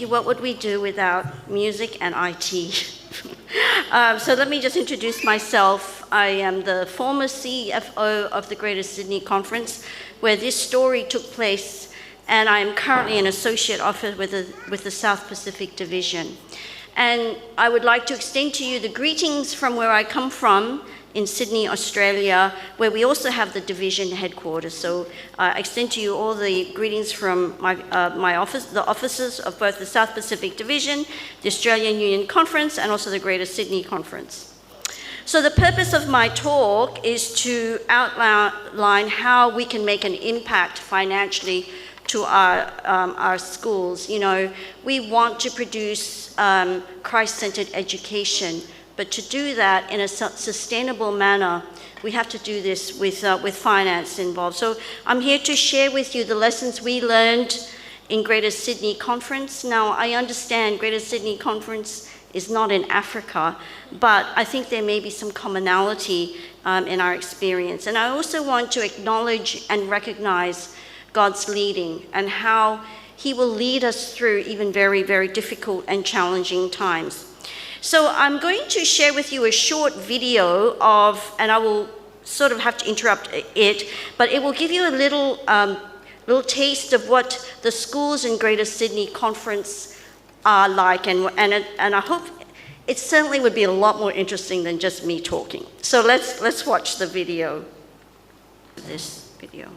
you. What would we do without music and IT? So let me just introduce myself. I am the former CFO of the Greater Sydney Conference, where this story took place, and I am currently an associate officer with the South Pacific Division. And I would like to extend to you the greetings from where I come from in Sydney, Australia, where we also have the division headquarters. So I extend to you all the greetings from my office, the officers of both the South Pacific Division, the Australian Union Conference, and also the Greater Sydney Conference. So the purpose of my talk is to outline how we can make an impact financially to our schools. You know, we want to produce Christ-centered education, but to do that in a sustainable manner, we have to do this with finance involved. So I'm here to share with you the lessons we learned in Greater Sydney Conference. Now, I understand Greater Sydney Conference is not in Africa, but I think there may be some commonality in our experience. And I also want to acknowledge and recognize God's leading and how He will lead us through even very, very difficult and challenging times. So I'm going to share with you a short video of, and I will sort of have to interrupt it, but it will give you a little taste of what the schools in Greater Sydney Conference are like, and I hope it certainly would be a lot more interesting than just me talking. So let's watch the video. This video.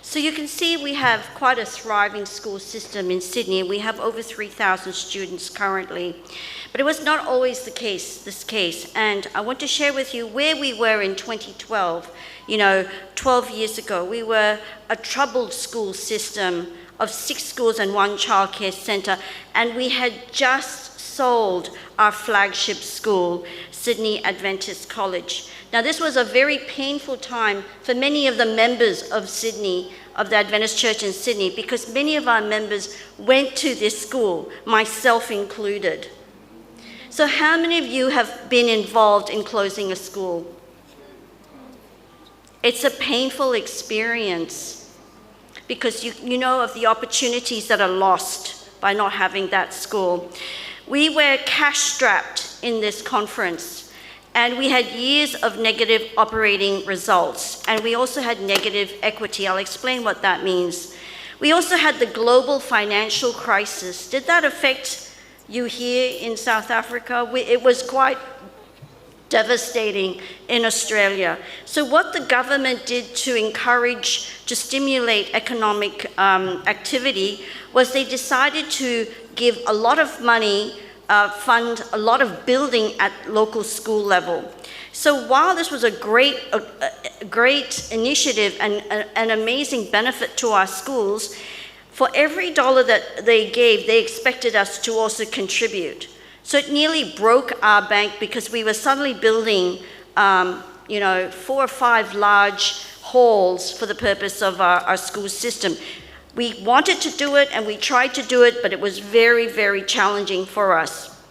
So you can see we have quite a thriving school system in Sydney. We have over 3,000 students currently. But it was not always this case. And I want to share with you where we were in 2012. You know, 12 years ago, we were a troubled school system of 6 schools and 1 childcare centre. And we had just sold our flagship school, Sydney Adventist College. Now, this was a very painful time for many of the members of Sydney, of the Adventist Church in Sydney, because many of our members went to this school, myself included. So how many of you have been involved in closing a school? It's a painful experience because you know of the opportunities that are lost by not having that school. We were cash-strapped in this conference. And we had years of negative operating results. And we also had negative equity. I'll explain what that means. We also had the global financial crisis. Did that affect you here in South Africa? It was quite devastating in Australia. So what the government did to stimulate economic activity was they decided to give a lot of money, fund a lot of building at local school level. So while this was a great initiative and an amazing benefit to our schools, for every dollar that they gave, they expected us to also contribute. So it nearly broke our bank because we were suddenly building 4 or 5 large halls for the purpose of our school system. We wanted to do it and we tried to do it, but it was very, very challenging for us.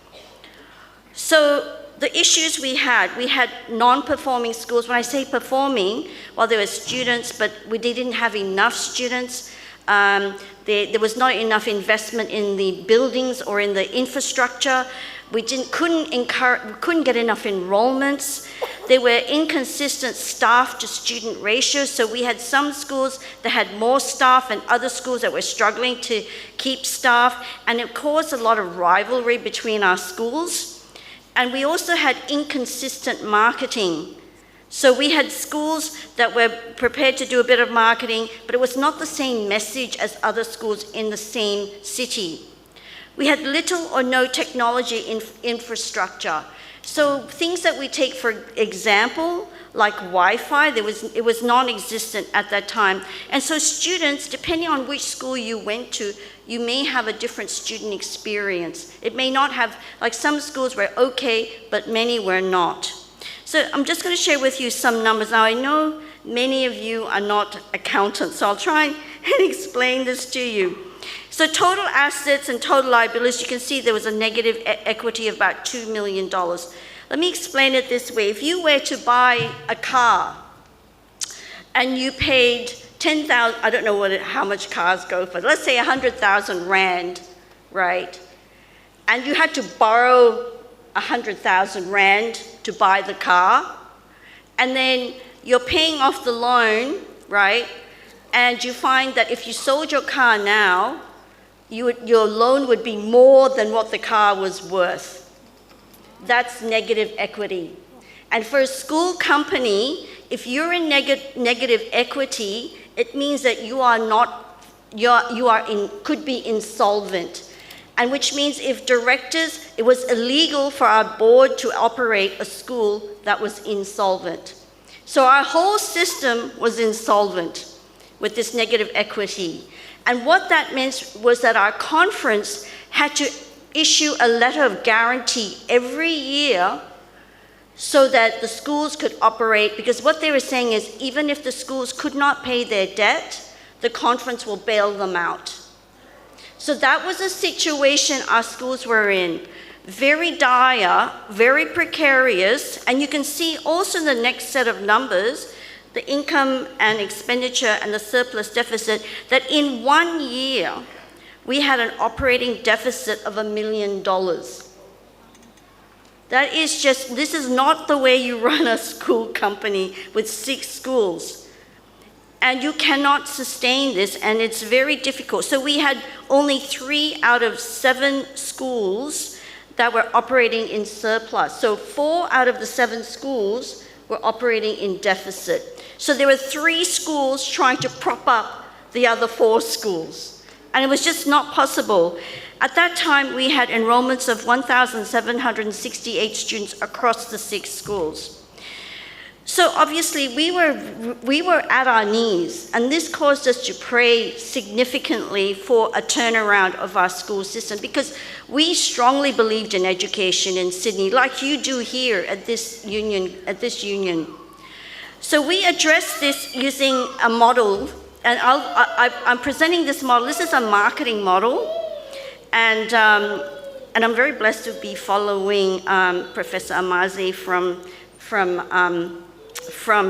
So the issues we had non-performing schools. When I say performing, well, there were students, but we didn't have enough students. There was not enough investment in the buildings or in the infrastructure. We couldn't get enough enrollments. There were inconsistent staff to student ratios. So we had some schools that had more staff and other schools that were struggling to keep staff. And it caused a lot of rivalry between our schools. And we also had inconsistent marketing. So we had schools that were prepared to do a bit of marketing, but it was not the same message as other schools in the same city. We had little or no technology infrastructure. So things that we take for example, like Wi-Fi, it was non-existent at that time. And so students, depending on which school you went to, you may have a different student experience. It may not have, like some schools were okay, but many were not. So I'm just going to share with you some numbers. Now I know many of you are not accountants, so I'll try and explain this to you. So total assets and total liabilities, you can see there was a negative equity of about $2 million. Let me explain it this way. If you were to buy a car and you paid 10,000, I don't know how much cars go for, let's say 100,000 Rand, right? And you had to borrow 100,000 Rand to buy the car, and then you're paying off the loan, right? And you find that if you sold your car now, your loan would be more than what the car was worth. That's negative equity. And for a school company, if you're in negative equity, it means that could be insolvent. And which means if directors, it was illegal for our board to operate a school that was insolvent. So our whole system was insolvent with this negative equity. And what that meant was that our conference had to issue a letter of guarantee every year so that the schools could operate, because what they were saying is even if the schools could not pay their debt, the conference will bail them out. So that was a situation our schools were in. Very dire, very precarious, and you can see also in the next set of numbers, the income and expenditure and the surplus deficit, that in 1 year, we had an operating deficit of $1 million. That is just, this is not the way you run a school company with 6 schools. And you cannot sustain this, and it's very difficult. So we had only 3 out of 7 schools that were operating in surplus. So 4 out of the 7 schools were operating in deficit. So there were 3 schools trying to prop up the other 4 schools. And it was just not possible. At that time, we had enrollments of 1,768 students across the 6 schools. So obviously, we were at our knees, and this caused us to pray significantly for a turnaround of our school system, because we strongly believed in education in Sydney, like you do here at this union. So we addressed this using a model, and I'm presenting this model. This is a marketing model, and I'm very blessed to be following Professor Amaze from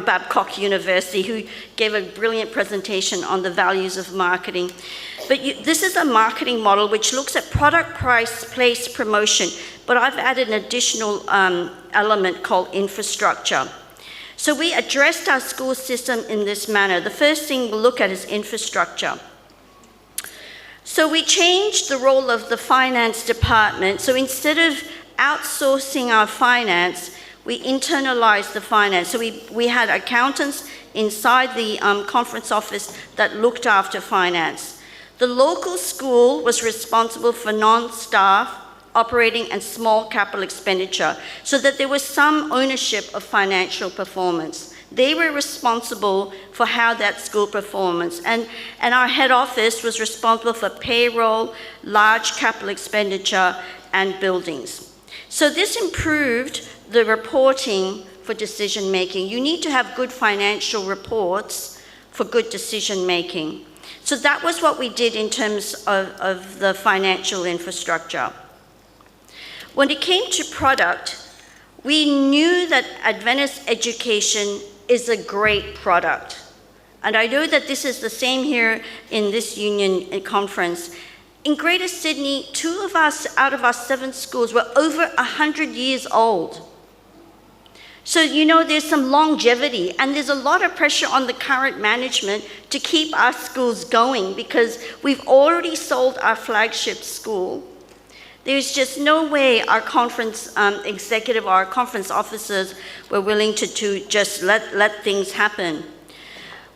Babcock University, who gave a brilliant presentation on the values of marketing. But this is a marketing model which looks at product, price, place, promotion, but I've added an additional element called infrastructure. So we addressed our school system in this manner. The first thing we'll look at is infrastructure. So we changed the role of the finance department. So instead of outsourcing our finance, we internalized the finance. So we had accountants inside the conference office that looked after finance. The local school was responsible for non-staff operating and small capital expenditure, so that there was some ownership of financial performance. They were responsible for how that school performance, and our head office was responsible for payroll, large capital expenditure, and buildings. So this improved the reporting for decision making. You need to have good financial reports for good decision making. So that was what we did in terms of the financial infrastructure. When it came to product, we knew that Adventist education is a great product. And I know that this is the same here in this union conference. In Greater Sydney, 2 of us out of our 7 schools were over 100 years old. So, you know, there's some longevity, and there's a lot of pressure on the current management to keep our schools going, because we've already sold our flagship school. There's just no way our conference executive or our conference officers were willing to just let things happen.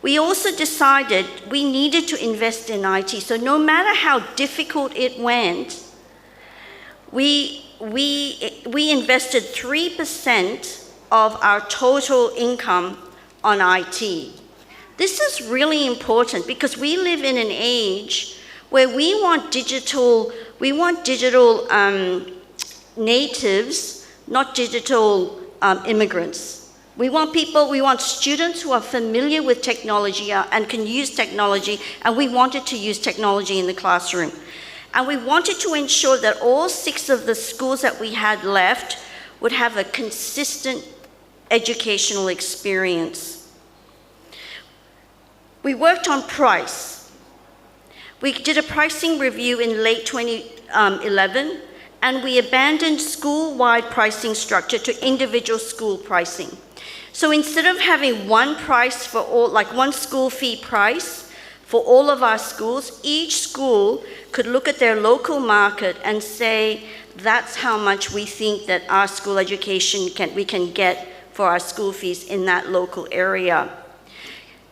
We also decided we needed to invest in IT. So no matter how difficult it went, we invested 3% of our total income on IT. This is really important because we live in an age where we want digital natives, not digital immigrants. We want students who are familiar with technology and can use technology, and we wanted to use technology in the classroom. And we wanted to ensure that all 6 of the schools that we had left would have a consistent educational experience. We worked on price. We did a pricing review in late 2011, and we abandoned school-wide pricing structure to individual school pricing. So instead of having one price for all, like one school fee price for all of our schools, each school could look at their local market and say, that's how much we think that our school education we can get for our school fees in that local area.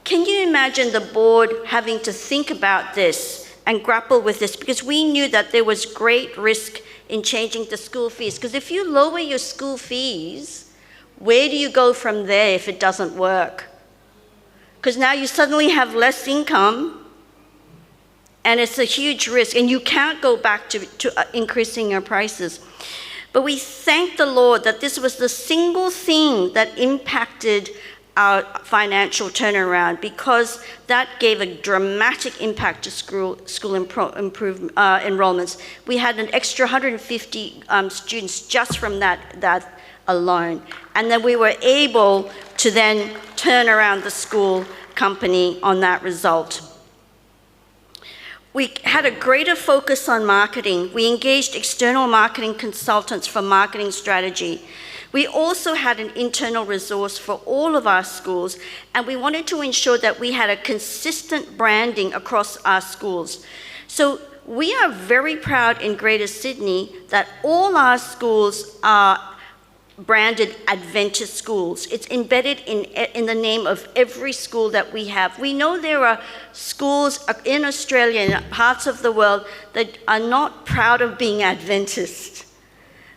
Can you imagine the board having to think about this and grapple with this? Because we knew that there was great risk in changing the school fees. Because if you lower your school fees, where do you go from there if it doesn't work? Because now you suddenly have less income, and it's a huge risk, and you can't go back to increasing your prices. But we thank the Lord that this was the single thing that impacted our financial turnaround, because that gave a dramatic impact to school enrollments. We had an extra 150 students just from that alone. And then we were able to then turn around the school company on that result. We had a greater focus on marketing. We engaged external marketing consultants for marketing strategy. We also had an internal resource for all of our schools, and we wanted to ensure that we had a consistent branding across our schools. So we are very proud in Greater Sydney that all our schools are branded Adventist schools. It's embedded in the name of every school that we have. We know there are schools in Australia and parts of the world that are not proud of being Adventist.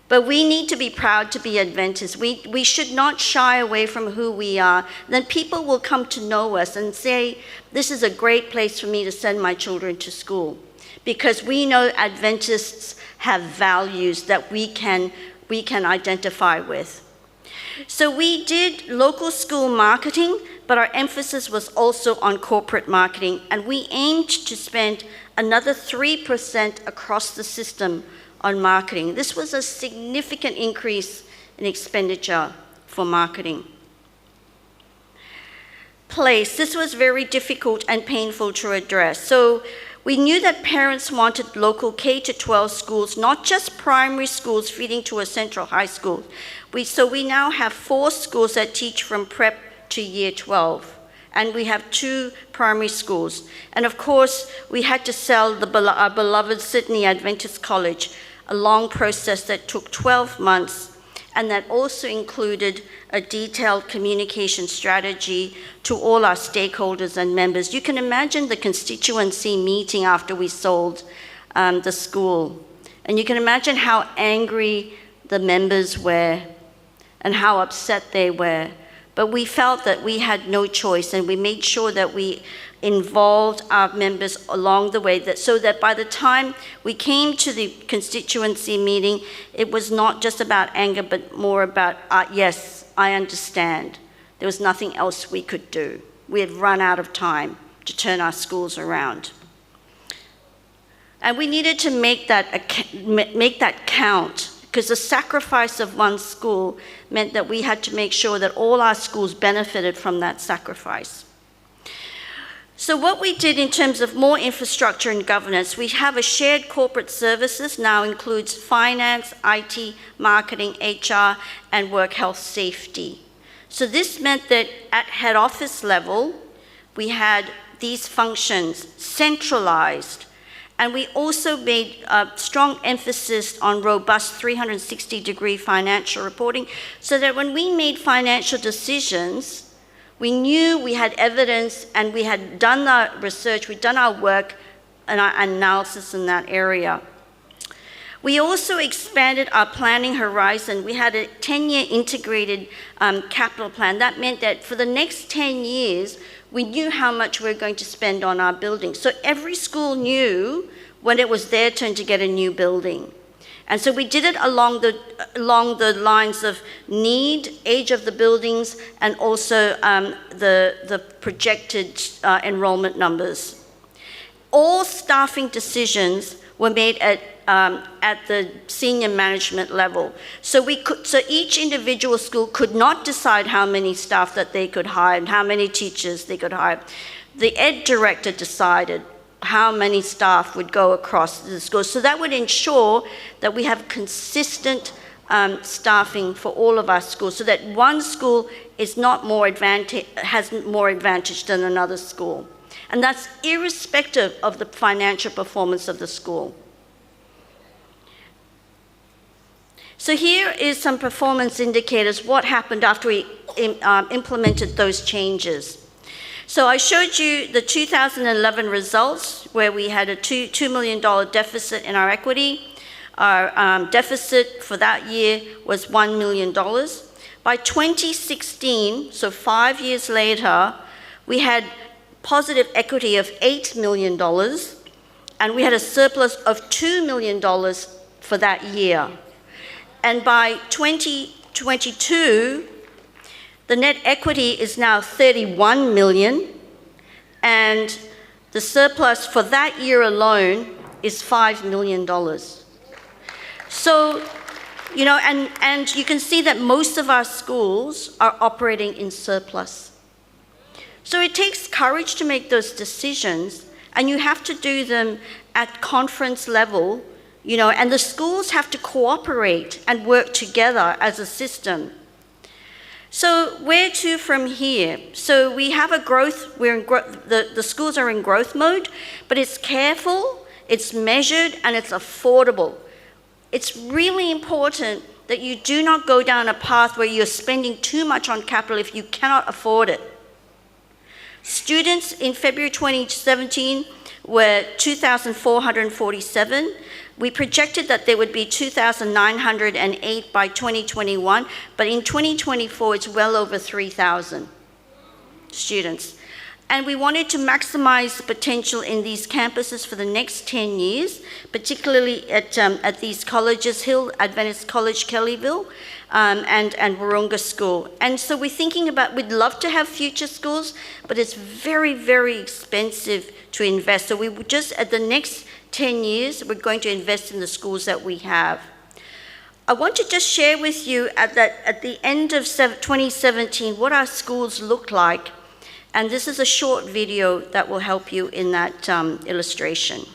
But we need to be proud to be Adventist. We should not shy away from who we are. Then people will come to know us and say, this is a great place for me to send my children to school. Because we know Adventists have values that we can identify with. So we did local school marketing, but our emphasis was also on corporate marketing, and we aimed to spend another 3% across the system on marketing. This was a significant increase in expenditure for marketing. Place. This was very difficult and painful to address. So we knew that parents wanted local K-12 schools, not just primary schools feeding to a central high school. So we now have 4 schools that teach from prep to year 12, and we have 2 primary schools. And of course, we had to sell our beloved Sydney Adventist College, a long process that took 12 months, and that also included a detailed communication strategy to all our stakeholders and members. You can imagine the constituency meeting after we sold the school. And you can imagine how angry the members were and how upset they were. But we felt that we had no choice, and we made sure that we involved our members along the way, so that by the time we came to the constituency meeting, it was not just about anger, but more about, yes, I understand. There was nothing else we could do. We had run out of time to turn our schools around. And we needed to make that count, because the sacrifice of one school meant that we had to make sure that all our schools benefited from that sacrifice. So what we did in terms of more infrastructure and governance, we have a shared corporate services, now includes finance, IT, marketing, HR, and work health safety. So this meant that at head office level, we had these functions centralized, and we also made a strong emphasis on robust 360-degree financial reporting, so that when we made financial decisions, we knew we had evidence, and we had done the research, we'd done our work and our analysis in that area. We also expanded our planning horizon. We had a 10-year integrated capital plan. That meant that for the next 10 years, we knew how much we were going to spend on our building. So every school knew when it was their turn to get a new building. And so we did it along the lines of need, age of the buildings, and also the projected enrollment numbers. All staffing decisions were made at the senior management level. So each individual school could not decide how many staff that they could hire and how many teachers they could hire. The ed director decided how many staff would go across the school. So that would ensure that we have consistent staffing for all of our schools, so that one school is not has more advantage than another school. And that's irrespective of the financial performance of the school. So here is some performance indicators, what happened after we implemented those changes. So I showed you the 2011 results, where we had a $2 million deficit in our equity. Our deficit for that year was $1 million. By 2016, so 5 years later, we had positive equity of $8 million, and we had a surplus of $2 million for that year. And by 2022, the net equity is now $31 million, and the surplus for that year alone is $5 million. So, you know, and you can see that most of our schools are operating in surplus. So it takes courage to make those decisions, and you have to do them at conference level, you know, and the schools have to cooperate and work together as a system. So where to from here? So we have a growth, the schools are in growth mode, but it's careful, it's measured, and it's affordable. It's really important that you do not go down a path where you're spending too much on capital if you cannot afford it. Students in February 2017 were 2,447. We projected that there would be 2,908 by 2021, but in 2024, it's well over 3,000 students. And we wanted to maximize the potential in these campuses for the next 10 years, particularly at these colleges, Hill Adventist College, Kellyville, and Wahroonga School. And so we're thinking about, we'd love to have future schools, but it's very, very expensive to invest. So we just, at the next 10 years, we're going to invest in the schools that we have. I want to just share with you at the end of 2017 what our schools look like. And this is a short video that will help you in that illustration.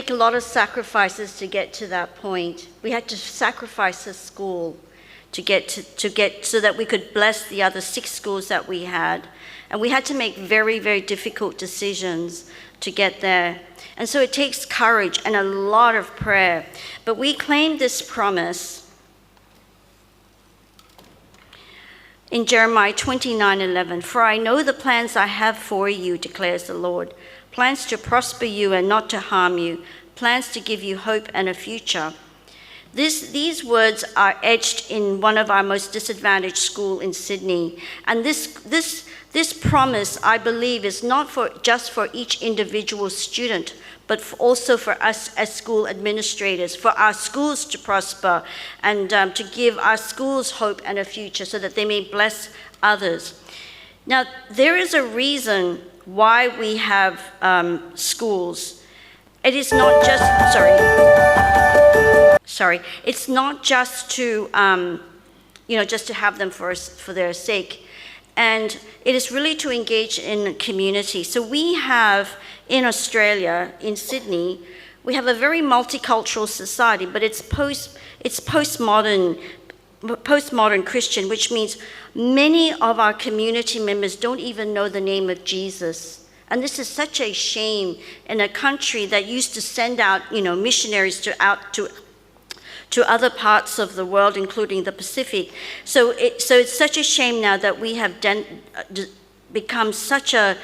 make a lot of sacrifices to get to that point. We had to sacrifice a school to get so that we could bless the other 6 schools that we had. And we had to make very, very difficult decisions to get there. And so it takes courage and a lot of prayer. But we claim this promise in Jeremiah 29:11. For I know the plans I have for you, declares the Lord. Plans to prosper you and not to harm you. Plans to give you hope and a future. These words are etched in one of our most disadvantaged schools in Sydney. And this promise, I believe, is not just for each individual student, but also for us as school administrators, for our schools to prosper and to give our schools hope and a future so that they may bless others. Now, there is a reason why we have schools. It is not just, it's not just to, just to have them for their sake. And it is really to engage in the community. So we have in Australia, in Sydney, we have a very multicultural society, but it's postmodern Christian, which means many of our community members don't even know the name of Jesus. And this is such a shame in a country that used to send out, missionaries to other parts of the world, including the Pacific. So it's such a shame now that we have become such a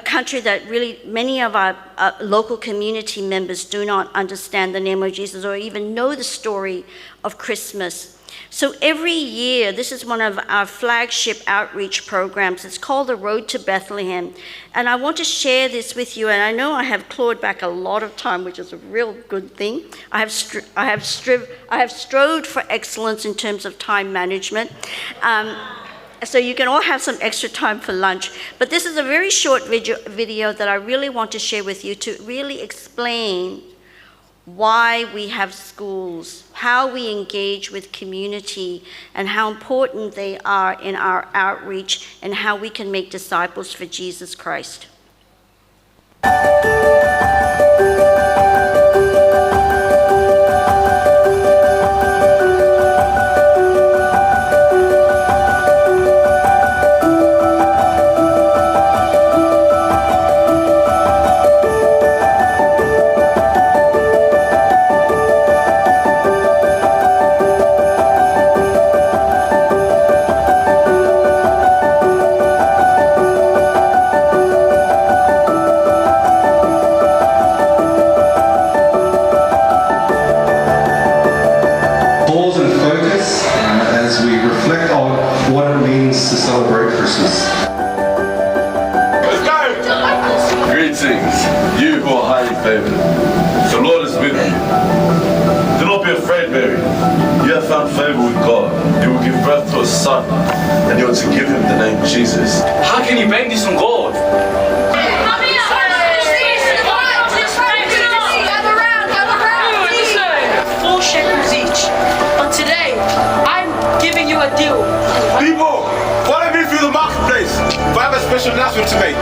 country that really many of our local community members do not understand the name of Jesus or even know the story of Christmas. So every year, this is one of our flagship outreach programs. It's called The Road to Bethlehem. And I want to share this with you. And I know I have clawed back a lot of time, which is a real good thing. I have strove for excellence in terms of time management. So you can all have some extra time for lunch. But this is a very short video that I really want to share with you to really explain why we have schools, how we engage with community, and how important they are in our outreach, and how we can make disciples for Jesus Christ. Jesus. How can you beg this from God? $4 each. But today, I'm giving you a deal. People, follow me through the marketplace. I have a special announcement to make.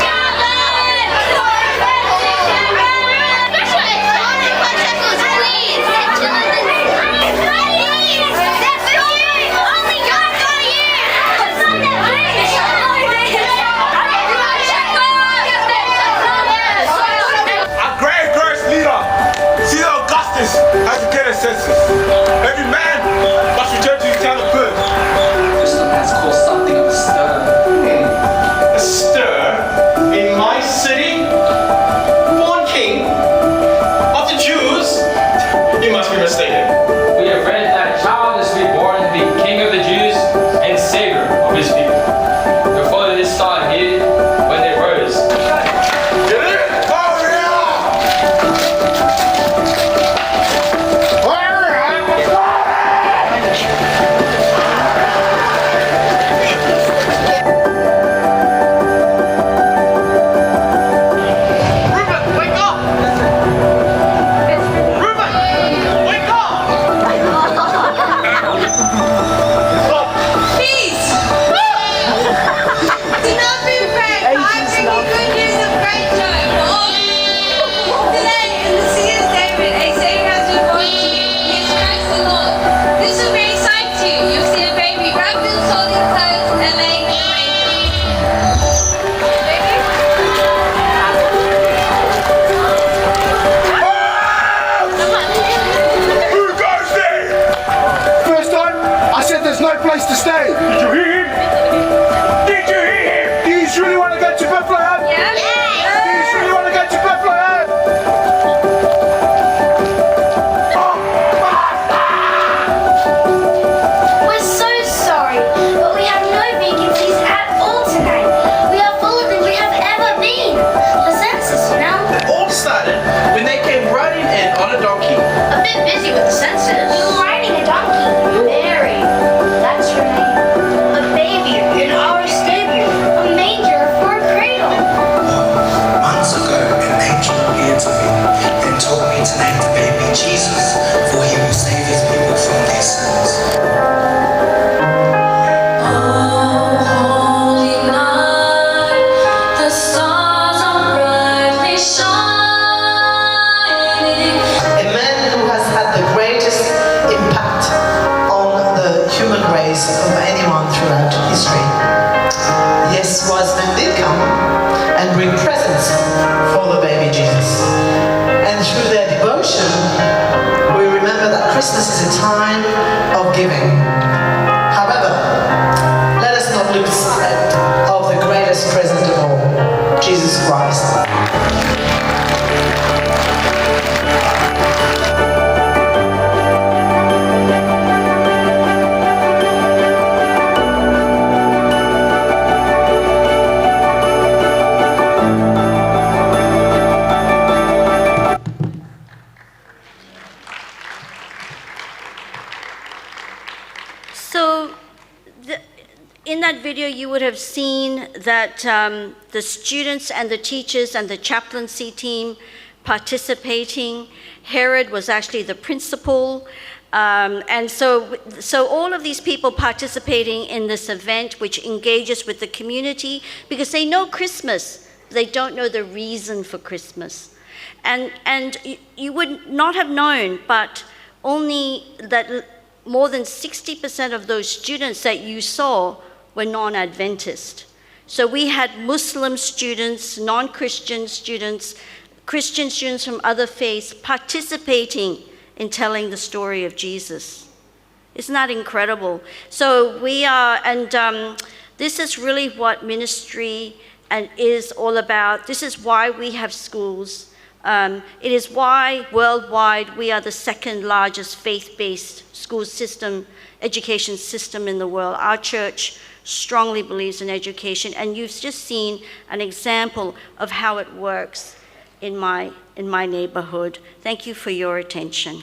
Every man must return to his town of birth. This man's caused something of a stir. A stir? In place to stay. Did you hear him? Did you hear him? Do you truly want to go to Bethlehem? Yeah? Do you truly want to go to Bethlehem? We're so sorry, but we have no vacancies at all tonight. We are fuller than we have ever been. The census, you know. It all started when they came riding in on a donkey. A bit busy with the census. We were riding a donkey. Mary, that's her name. A baby in our stable. A manger for a cradle. Months ago, an angel appeared to me and told me to name the baby Jesus, for he will save his people from their sins. A man who has had the greatest impact on the human race of anyone throughout history. Yes, wise men did come and bring presents for the baby Jesus. And through their devotion, we remember that Christmas is a time of giving. However, let us not lose sight of the greatest present of all, Jesus Christ. So, in that video, you would have seen that the students and the teachers and the chaplaincy team participating. Herod was actually the principal. And so all of these people participating in this event, which engages with the community, because they know Christmas, they don't know the reason for Christmas. And you would not have known, but only that more than 60% of those students that you saw were non-Adventist. So we had Muslim students, non-Christian students, Christian students from other faiths participating in telling the story of Jesus. Isn't that incredible? So we are, and this is really what ministry is all about. This is why we have schools. It is why worldwide we are the second largest faith-based school system, education system in the world. Our church strongly believes in education, and you've just seen an example of how it works in my neighborhood. Thank you for your attention.